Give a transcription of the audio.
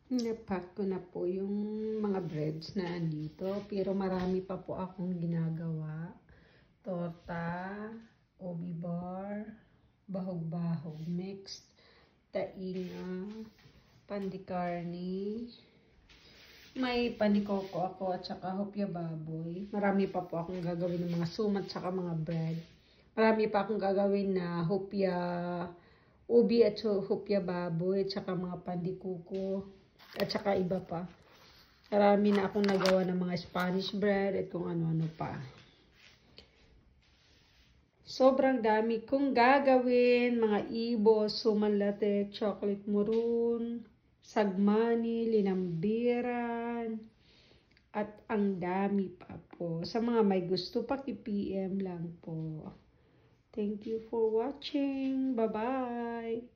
Napack ko na po yung mga breads na andito. Pero marami pa po akong ginagawa. Torta, obi bar, bahog-bahog mixed, tainga, pandikarni. May panikoko ako at saka hopya baboy. Marami pa po akong gagawin ng mga sumat at saka mga bread. Marami pa akong gagawin na hopya ubi at hopya baboy at saka mga pandikuko at saka iba pa. Marami na akong nagawa ng mga Spanish bread at kung ano-ano pa. Sobrang dami kong gagawin, mga ibos, suman latte, chocolate maroon, sagmani, linambiran, at ang dami pa po. Sa mga may gusto, paki-PM lang po. Thank you for watching. Bye-bye!